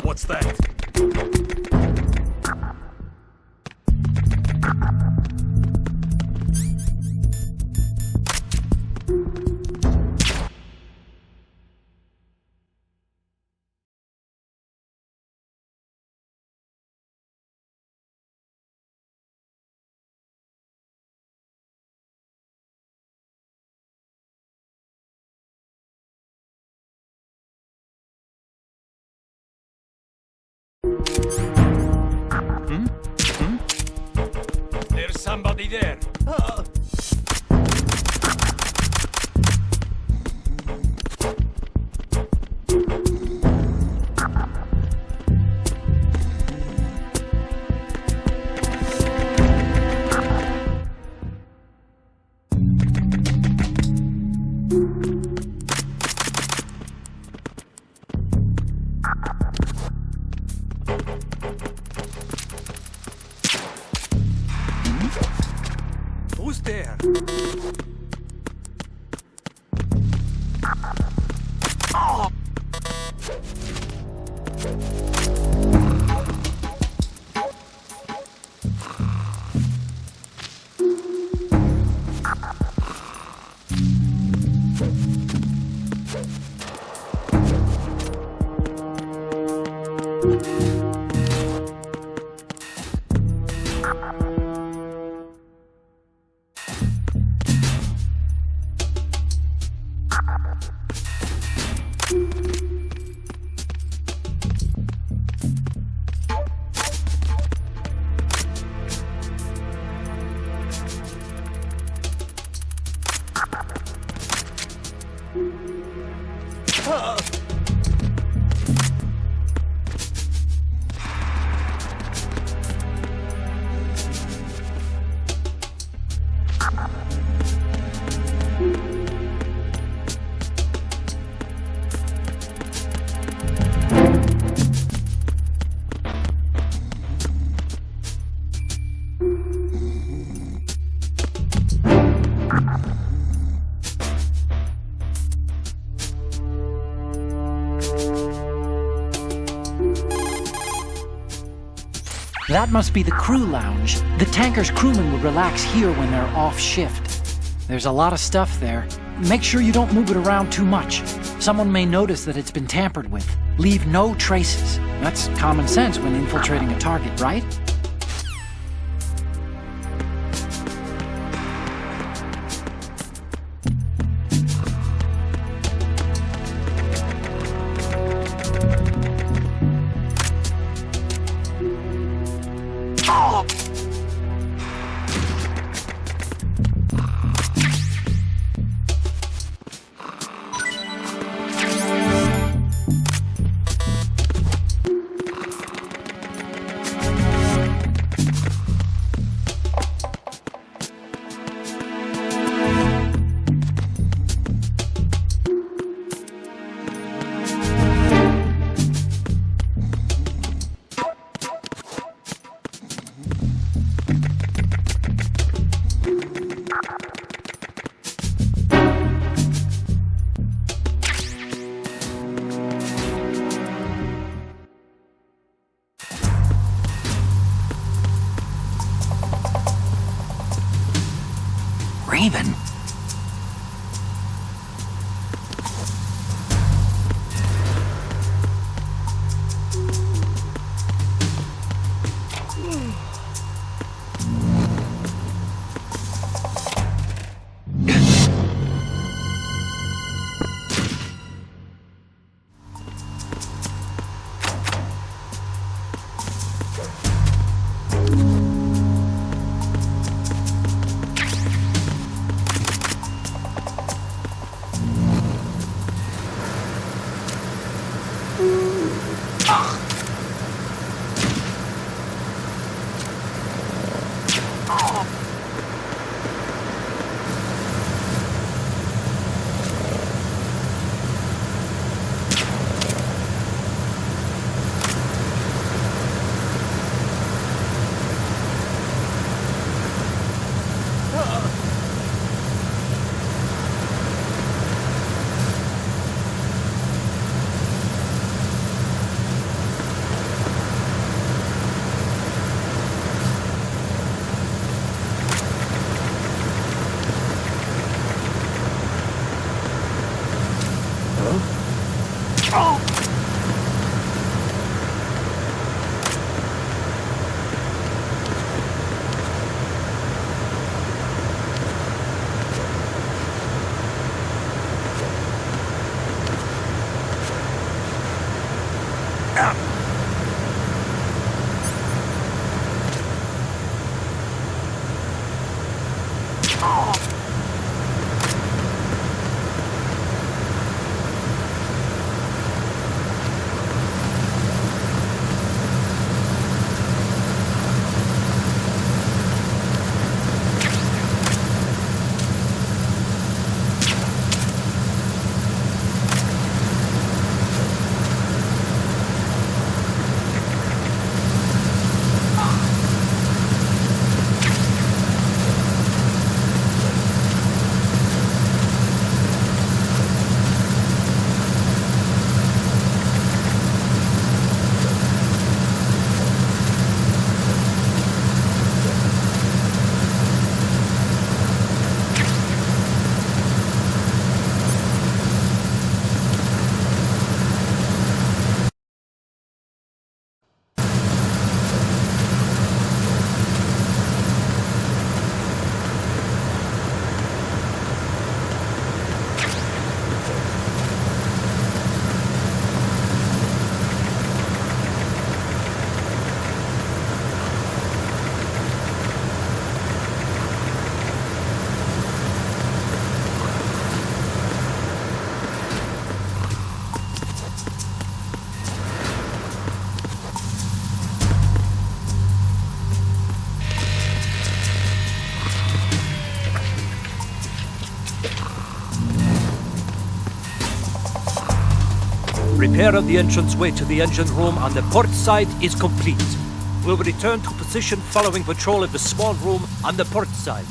What's that? There's somebody there. Who's there? That must be the crew lounge. The tanker's crewmen would relax here when they're off shift. There's a lot of stuff there. Make sure you don't move it around too much. Someone may notice that it's been tampered with. Leave no traces. That's common sense when infiltrating a target, right? Raven. Repair of the entranceway to the engine room on the port side is complete. We'll return to position following patrol of the small room on the port side.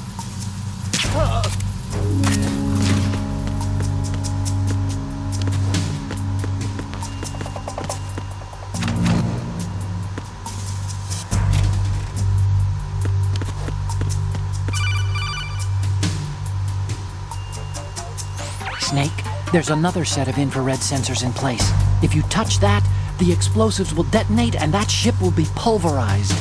Snake, there's another set of infrared sensors in place. If you touch that, the explosives will detonate and that ship will be pulverized.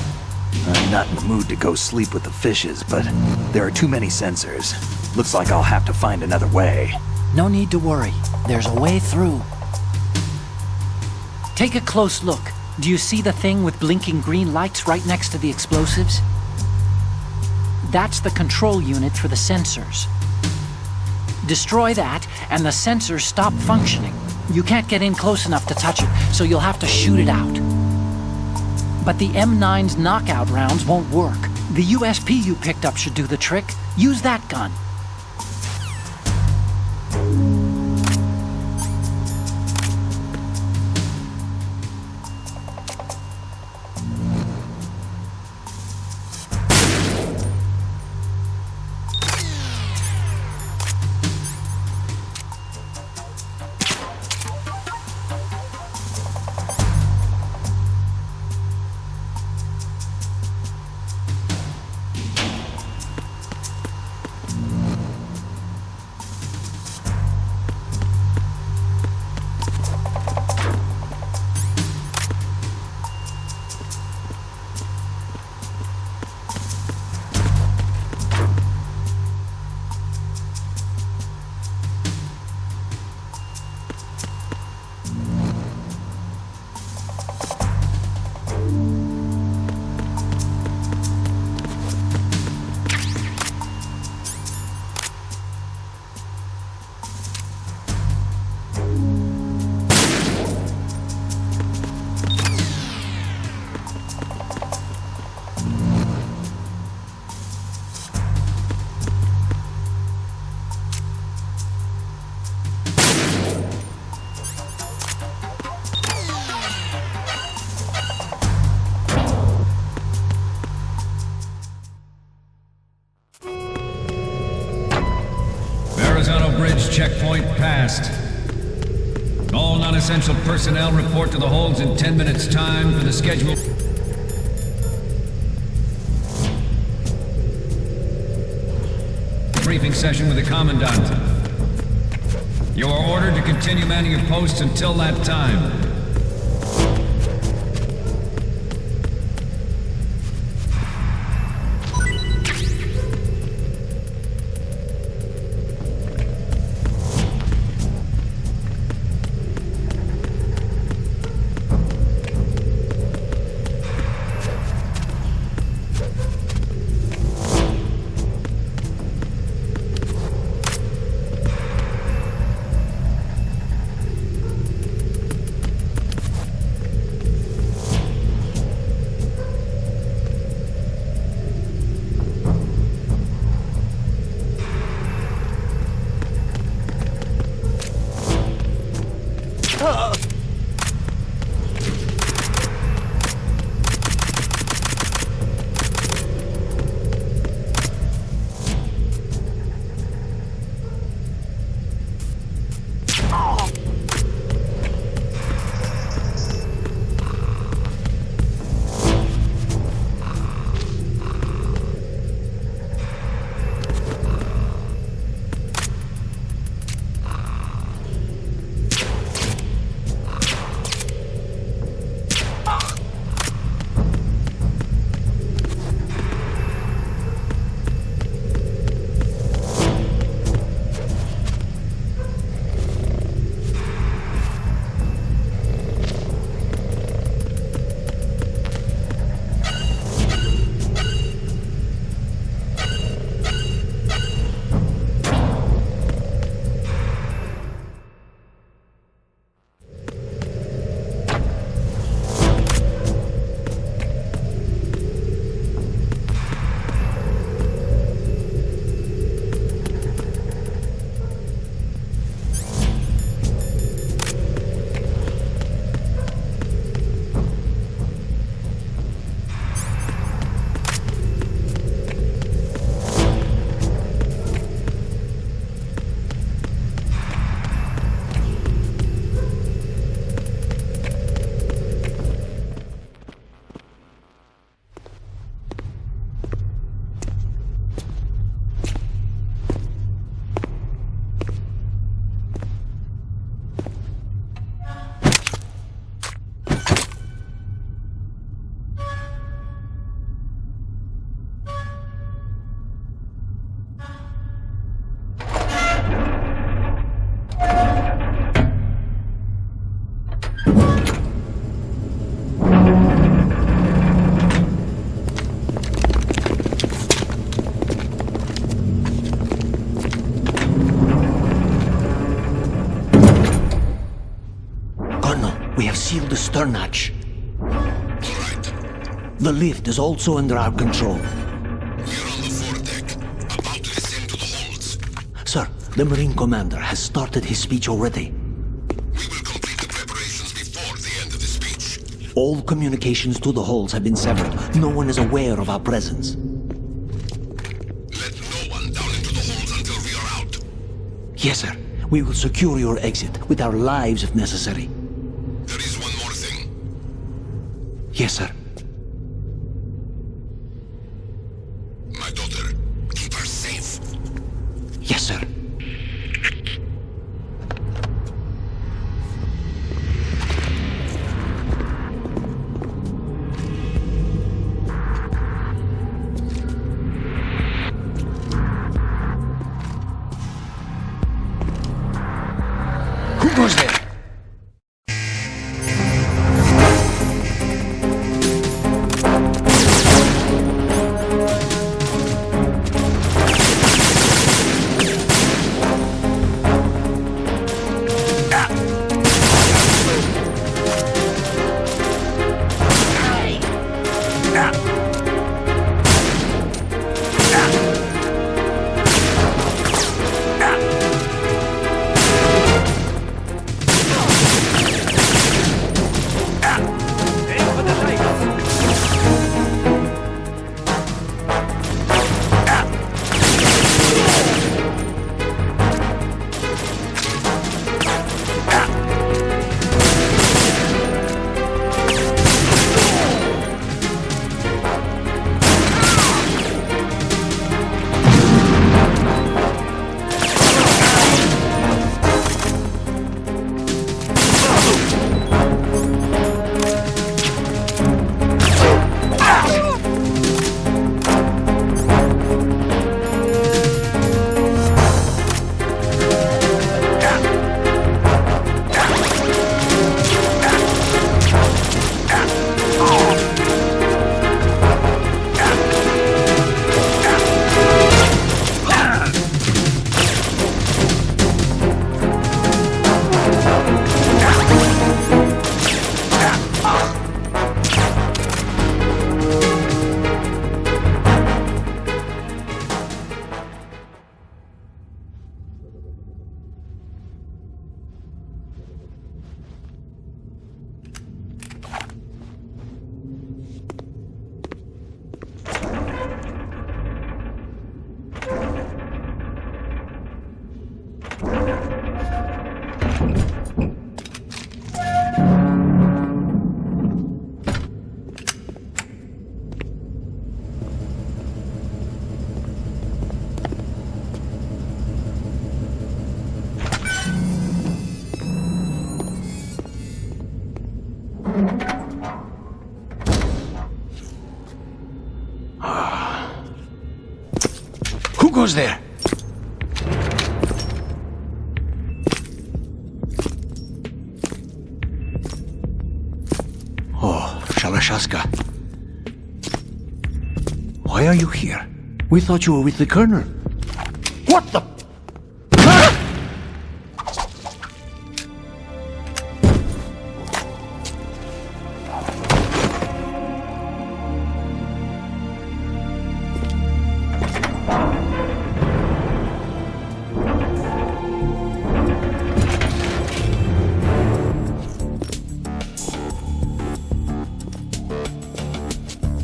I'm not in the mood to go sleep with the fishes, but there are too many sensors. Looks like I'll have to find another way. No need to worry. There's a way through. Take a close look. Do you see the thing with blinking green lights right next to the explosives? That's the control unit for the sensors. Destroy that, and the sensors stop functioning. You can't get in close enough to touch it, so you'll have to shoot it out. But the M9's knockout rounds won't work. The USP you picked up should do the trick. Use that gun. Checkpoint passed. All non-essential personnel report to the holds in 10 minutes' time for the scheduled briefing session with the Commandant. You are ordered to continue manning your posts until that time. seal the stern hatch. All right. The lift is also under our control. We're on the foredeck, about to descend to the holds. Sir, the Marine Commander has started his speech already. We will complete the preparations before the end of the speech. All communications to the holds have been severed. No one is aware of our presence. Let no one down into the holds until we are out. Yes, sir. We will secure your exit, with our lives if necessary. There is one more thing. Yes, sir. My daughter, keep her safe. Yes, sir. Who goes there? Who goes there? Oh, Shalashaska. Why are you here? We thought you were with the Colonel. What the?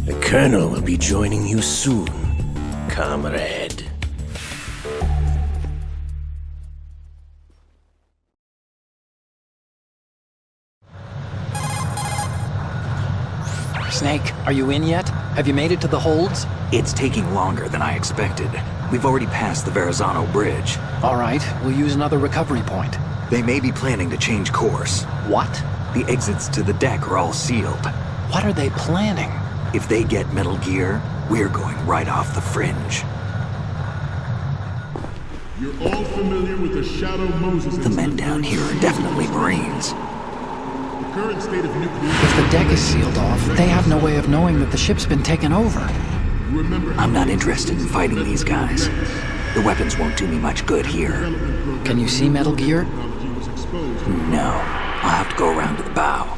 The Colonel will be joining you soon, comrade. Snake, are you in yet? Have you made it to the holds? It's taking longer than I expected. We've already passed the Verrazano Bridge. All right, we'll use another recovery point. They may be planning to change course. What? The exits to the deck are all sealed. What are they planning? If they get Metal Gear, we're going right off the fringe. You're all familiar with the Shadow Moses The men down here are definitely Marines. The current state of nuclear... If the deck is sealed off, they have no way of knowing that the ship's been taken over. Remember, I'm not interested in fighting these guys. The weapons won't do me much good here. Can you see Metal Gear? technology was exposed. No, I'll have to go around to the bow.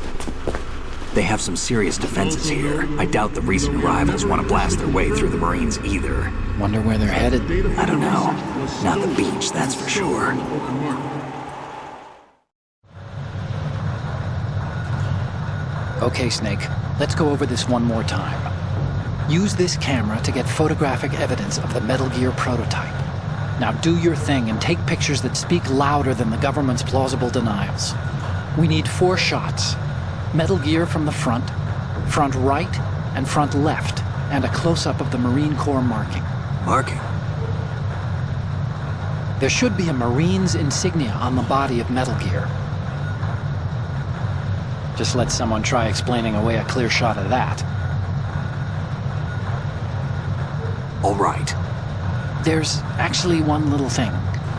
They have some serious defenses here. I doubt the recent arrivals want to blast their way through the Marines either. Wonder where they're headed. I don't know. Not the beach, that's for sure. Okay, Snake. Let's go over this one more time. Use this camera to get photographic evidence of the Metal Gear prototype. Now do your thing and take pictures that speak louder than the government's plausible denials. We need 4 shots. Metal Gear from the front right, and front left, and a close-up of the Marine Corps marking. Marking? There should be a Marine's insignia on the body of Metal Gear. Just let someone try explaining away a clear shot of that. All right. There's actually one little thing.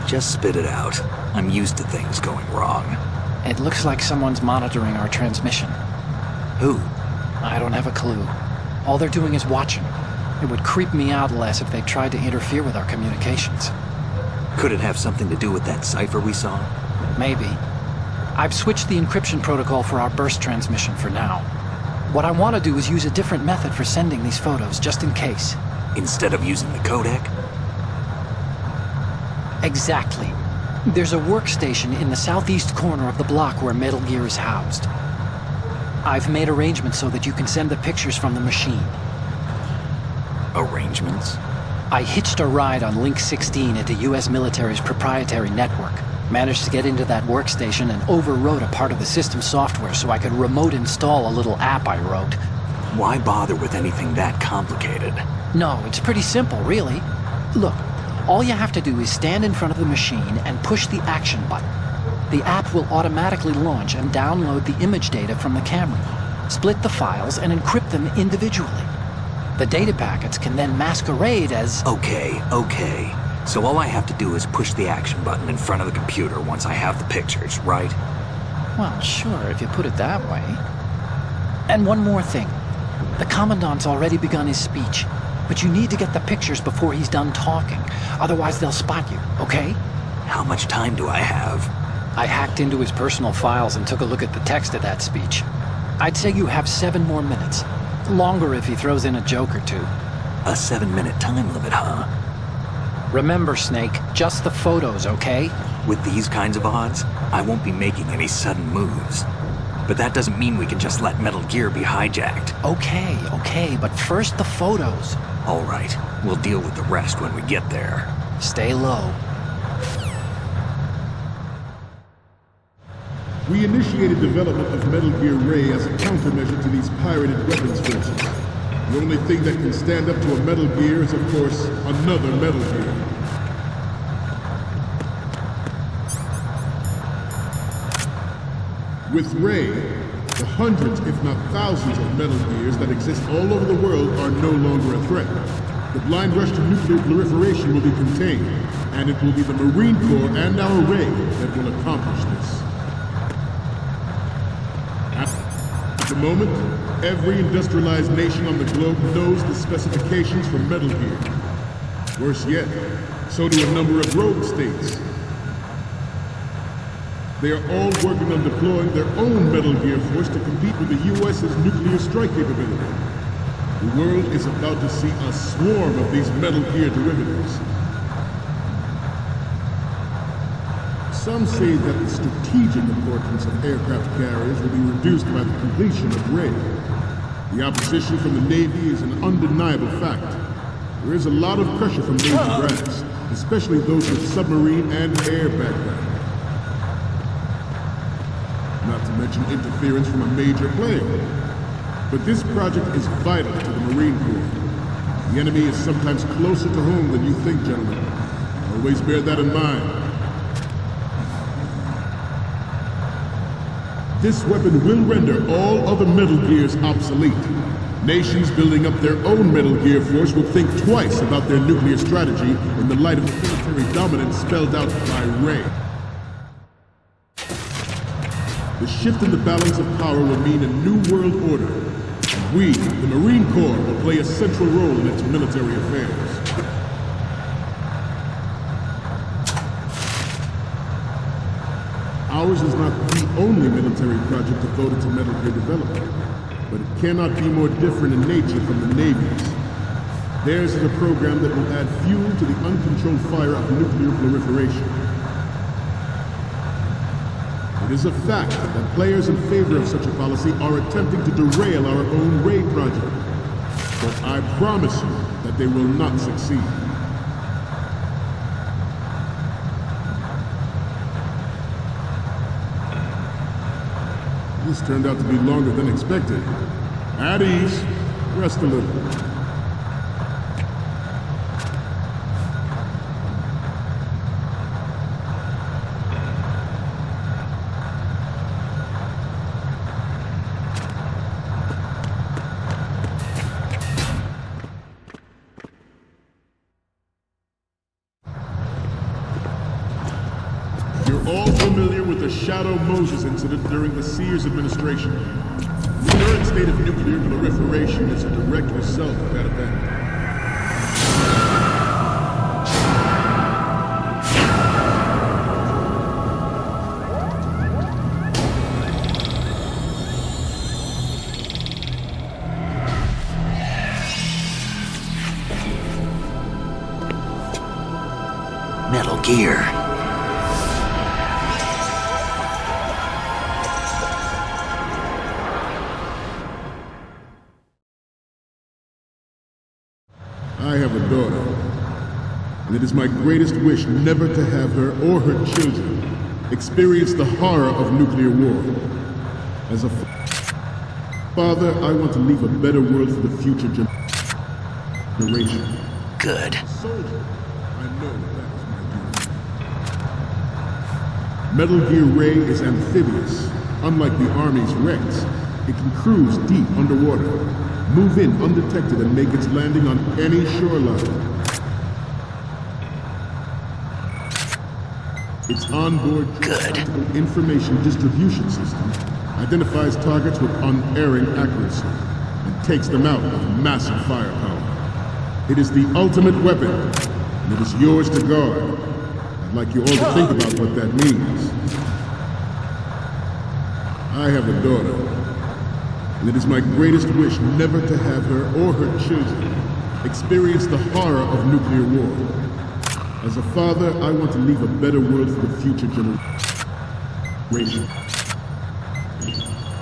Just spit it out. I'm used to things going wrong. It looks like someone's monitoring our transmission. Who? I don't have a clue. All they're doing is watching. It would creep me out less if they tried to interfere with our communications. Could it have something to do with that cipher we saw? Maybe. I've switched the encryption protocol for our burst transmission for now. What I want to do is use a different method for sending these photos, just in case. Instead of using the codec? Exactly. There's a workstation in the southeast corner of the block where Metal Gear is housed. I've made arrangements so that you can send the pictures from the machine. Arrangements? I hitched a ride on Link 16 into U.S. military's proprietary network. Managed to get into that workstation and overwrote a part of the system software so I could remote install a little app I wrote. Why bother with anything that complicated? No, it's pretty simple, really. Look, all you have to do is stand in front of the machine and push the action button. The app will automatically launch and download the image data from the camera, split the files, and encrypt them individually. The data packets can then masquerade as... Okay. So all I have to do is push the action button in front of the computer once I have the pictures, right? Well, sure, if you put it that way. And one more thing. The Commandant's already begun his speech, but you need to get the pictures before he's done talking. Otherwise, they'll spot you, okay? How much time do I have? I hacked into his personal files and took a look at the text of that speech. I'd say you have 7 more minutes. Longer if he throws in a joke or two. A 7-minute time limit, huh? Remember, Snake, just the photos, okay? With these kinds of odds, I won't be making any sudden moves. But that doesn't mean we can just let Metal Gear be hijacked. Okay, but first the photos. All right, we'll deal with the rest when we get there. Stay low. We initiated development of Metal Gear Ray as a countermeasure to these pirated weapons forces. The only thing that can stand up to a Metal Gear is, of course, another Metal Gear. With Ray, the hundreds, if not thousands, of Metal Gears that exist all over the world are no longer a threat. The blind rush to nuclear proliferation will be contained, and it will be the Marine Corps and our Ray that will accomplish this. At the moment, every industrialized nation on the globe knows the specifications for Metal Gear. Worse yet, so do a number of rogue states. They are all working on deploying their own Metal Gear force to compete with the U.S.'s nuclear strike capability. The world is about to see a swarm of these Metal Gear derivatives. Some say that the strategic importance of aircraft carriers will be reduced by the completion of Ray. The opposition from the Navy is an undeniable fact. There is a lot of pressure from Navy brass, especially those with submarine and air background. Not to mention interference from a major player. But this project is vital to the Marine Corps. The enemy is sometimes closer to home than you think, gentlemen. Always bear that in mind. This weapon will render all other Metal Gears obsolete. Nations building up their own Metal Gear force will think twice about their nuclear strategy in the light of the military dominance spelled out by Ray. The shift in the balance of power will mean a new world order. And we, the Marine Corps, will play a central role in its military affairs. Ours is not the only military project devoted to Metal Gear development. but it cannot be more different in nature from the Navy's. Theirs is a program that will add fuel to the uncontrolled fire of nuclear proliferation. It is a fact that players in favor of such a policy are attempting to derail our own Ray project. But I promise you that they will not succeed. This turned out to be longer than expected. At ease. Rest a little. You're all familiar with the Shadow Moses incident during the Sears administration. The current state of nuclear proliferation is a direct result of that event. Metal Gear. I have a daughter, and it is my greatest wish never to have her or her children experience the horror of nuclear war. As a father, I want to leave a better world for the future generation. Good. Soldier, I know that is my duty. Metal Gear Ray is amphibious. Unlike the Army's Rex, it can cruise deep underwater, move in undetected, and make its landing on any shoreline. Its onboard tactical information distribution system identifies targets with unerring accuracy and takes them out with massive firepower. It is the ultimate weapon, and it is yours to guard. I'd like you all to think about what that means. I have a daughter, and it is my greatest wish never to have her or her children experience the horror of nuclear war. As a father, I want to leave a better world for the future generation.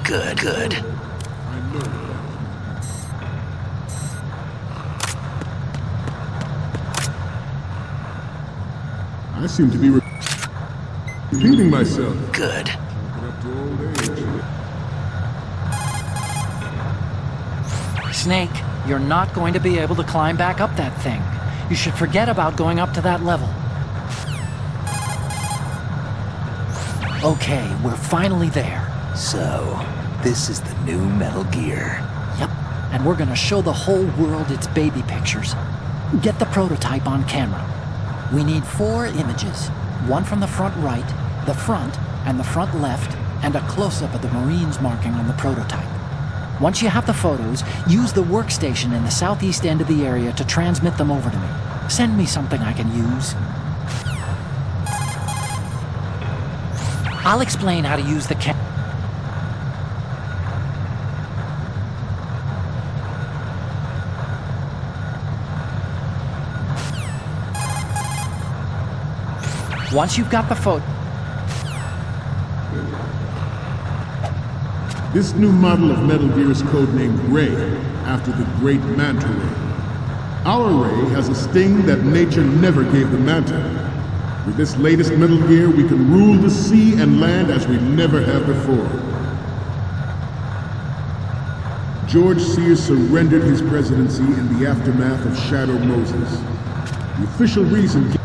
Good. I know that. I seem to be repeating myself. Good. Chalking up to old age. Snake, you're not going to be able to climb back up that thing. You should forget about going up to that level. Okay, we're finally there. So, this is the new Metal Gear. Yep, and we're gonna show the whole world its baby pictures. Get the prototype on camera. We need 4 images. One from the front right, the front, and the front left, and a close-up of the Marines marking on the prototype. Once you have the photos, use the workstation in the southeast end of the area to transmit them over to me. Send me something I can use. I'll explain how to use the Once you've got the photo... This new model of Metal Gear is codenamed Ray, after the great Manta Ray. Our Ray has a sting that nature never gave the Manta. With this latest Metal Gear, we can rule the sea and land as we never have before. George Sears surrendered his presidency in the aftermath of Shadow Moses. The official reason...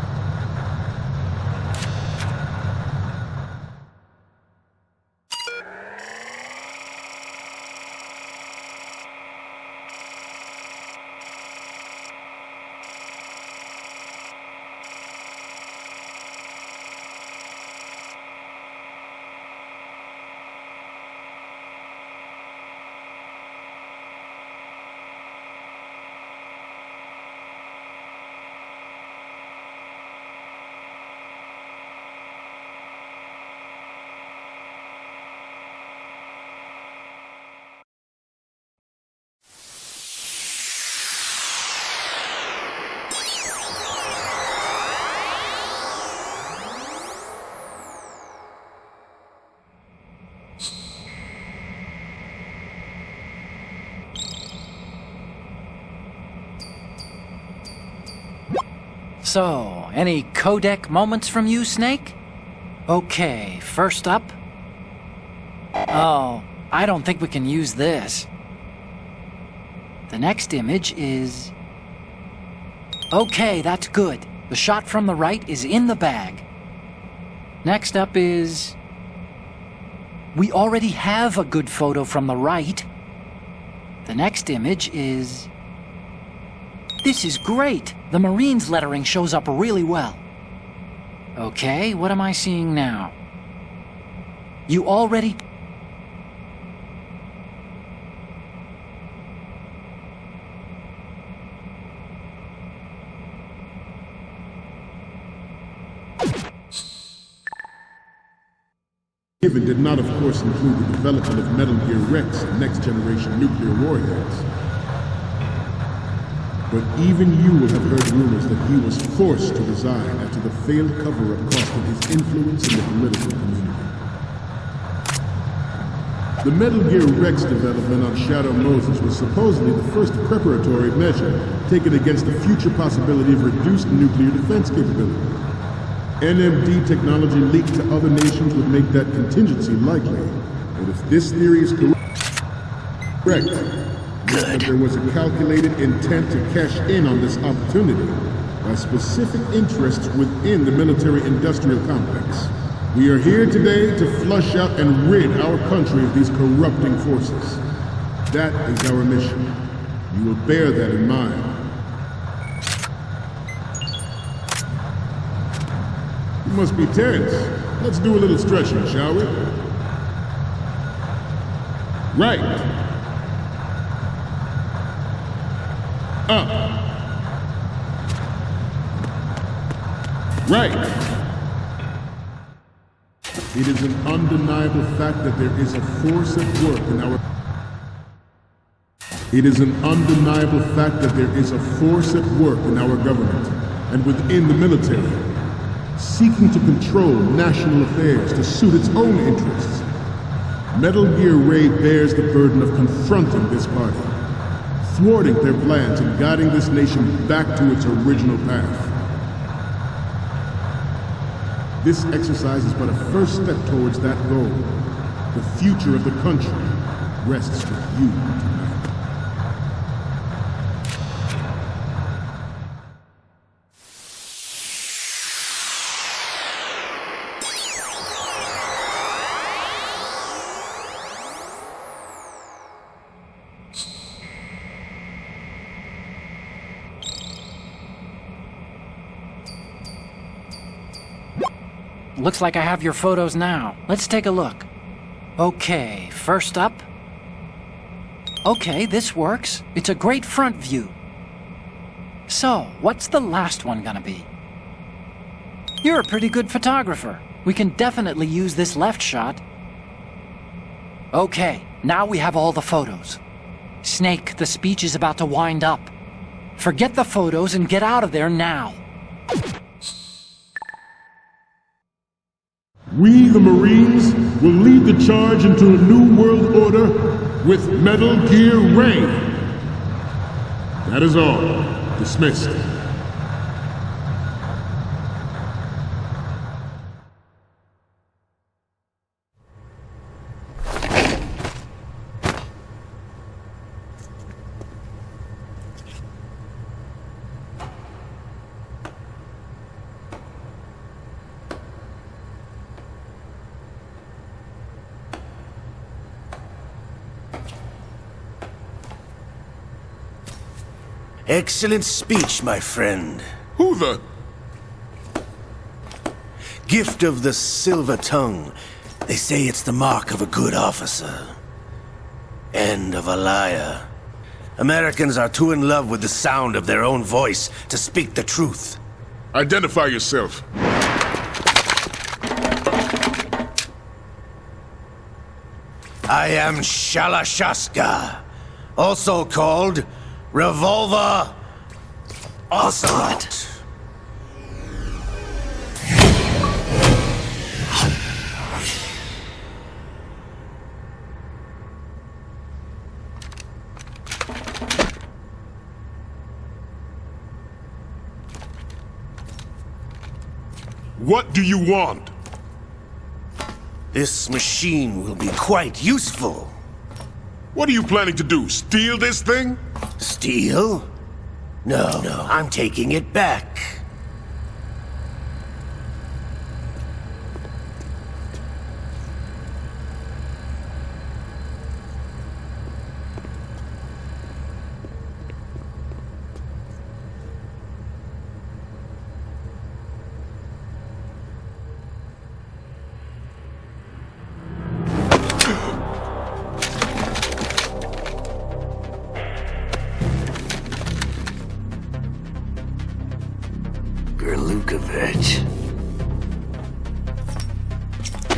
So, any codec moments from you, Snake? Okay, first up. Oh, I don't think we can use this. The next image is... Okay, that's good. The shot from the right is in the bag. Next up is... We already have a good photo from the right. The next image is... This is great! The Marines lettering shows up really well. Okay, what am I seeing now? You already... Given did not, of course, include the development of Metal Gear Rex and next-generation nuclear warheads. But even you will have heard rumors that he was forced to resign after the failed cover-up cost him his influence in the political community. The Metal Gear Rex development on Shadow Moses was supposedly the first preparatory measure taken against the future possibility of reduced nuclear defense capability. NMD technology leaked to other nations would make that contingency likely. But if this theory is correct, that there was a calculated intent to cash in on this opportunity by specific interests within the military-industrial complex. We are here today to flush out and rid our country of these corrupting forces. That is our mission. You will bear that in mind. You must be tense. Let's do a little stretching, shall we? Right. Up. Right. It is an undeniable fact that there is a force at work in our... It is an undeniable fact that there is a force at work in our government and within the military, seeking to control national affairs to suit its own interests. Metal Gear Ray bears the burden of confronting this party, thwarting their plans and guiding this nation back to its original path. This exercise is but a first step towards that goal. The future of the country rests with you tonight. Looks like I have your photos now. Let's take a look. Okay, first up. Okay, this works. It's a great front view. So, what's the last one gonna be? You're a pretty good photographer. We can definitely use this left shot. Okay, now we have all the photos. Snake, the speech is about to wind up. Forget the photos and get out of there now. We, the Marines, will lead the charge into a new world order with Metal Gear Ray. That is all. Dismissed. Excellent speech, my friend. Who the... Gift of the silver tongue. They say it's the mark of a good officer. And of a liar. Americans are too in love with the sound of their own voice to speak the truth. Identify yourself. I am Shalashaska, also called Revolver Ocelot. What do you want? This machine will be quite useful. What are you planning to do? Steal this thing? Steal? No, I'm taking it back.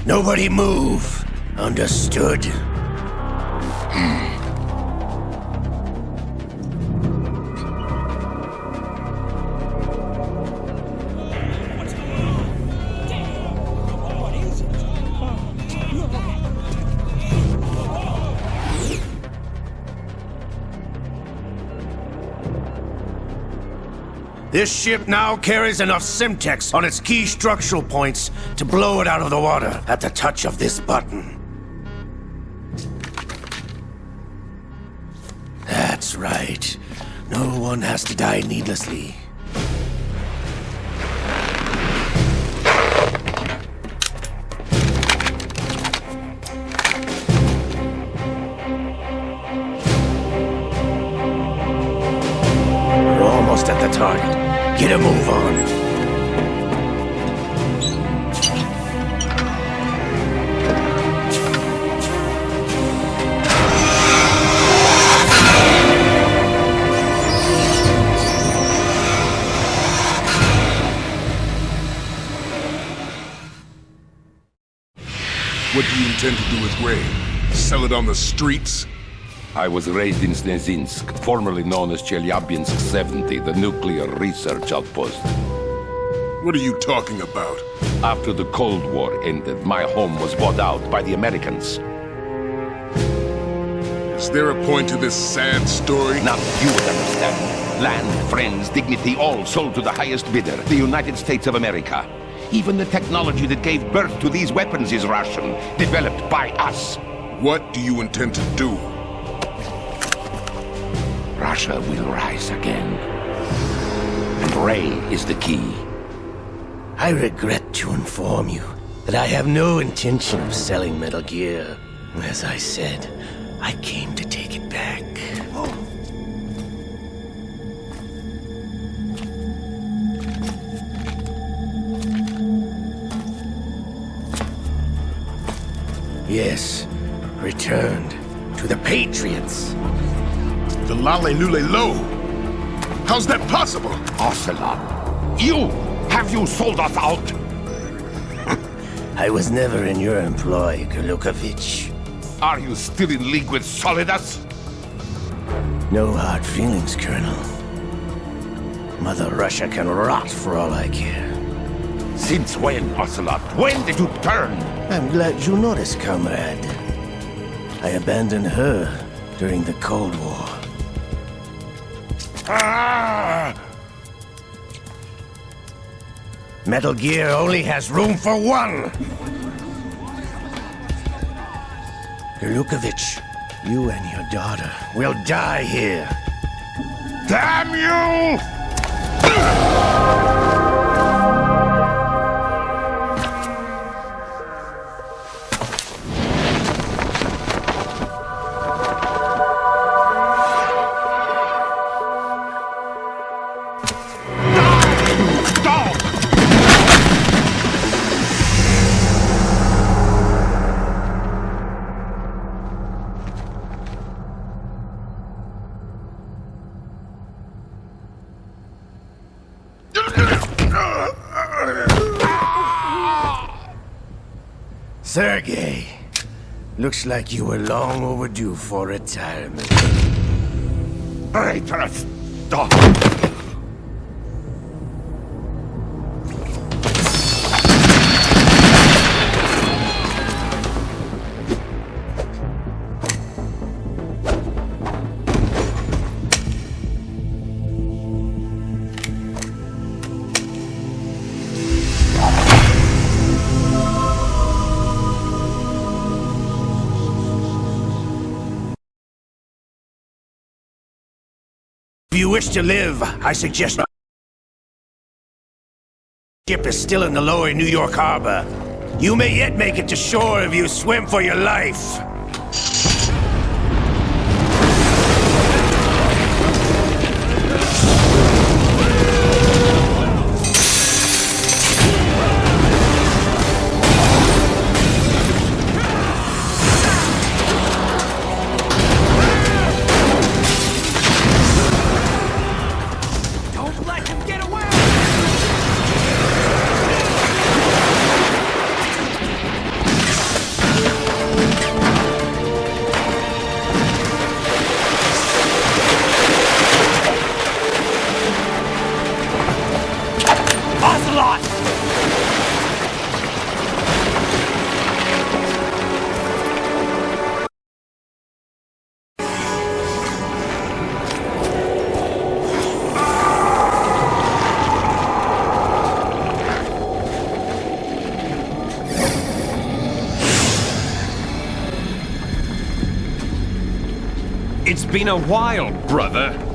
Nobody move. Understood? This ship now carries enough Simtex on its key structural points to blow it out of the water at the touch of this button. That's right. No one has to die needlessly. We're almost at the target. Get a move on. What do you intend to do with Ray? Sell it on the streets? I was raised in Snezinsk, formerly known as Chelyabinsk 70, the nuclear research outpost. What are you talking about? After the Cold War ended, my home was bought out by the Americans. Is there a point to this sad story? Now you would understand. Land, friends, dignity, all sold to the highest bidder, the United States of America. Even the technology that gave birth to these weapons is Russian, developed by us. What do you intend to do? Russia will rise again. And Ray is the key. I regret to inform you that I have no intention of selling Metal Gear. As I said, I came to take it back. Yes, returned to the Patriots. The Lale Lule Lo? How's that possible? Ocelot, have you sold us out? I was never in your employ, Golukovich. Are you still in league with Solidus? No hard feelings, Colonel. Mother Russia can rot for all I care. Since when, Ocelot? When did you turn? I'm glad you noticed, comrade. I abandoned her during the Cold War. Metal Gear only has room for one! Golukovich, you and your daughter will die here. Damn you! Sergei, looks like you were long overdue for retirement. Traitorous dog! you wish to live, I suggest ship is still in the lower New York harbor. You may yet make it to shore if you swim for your life. Ocelot! It's been a while, brother.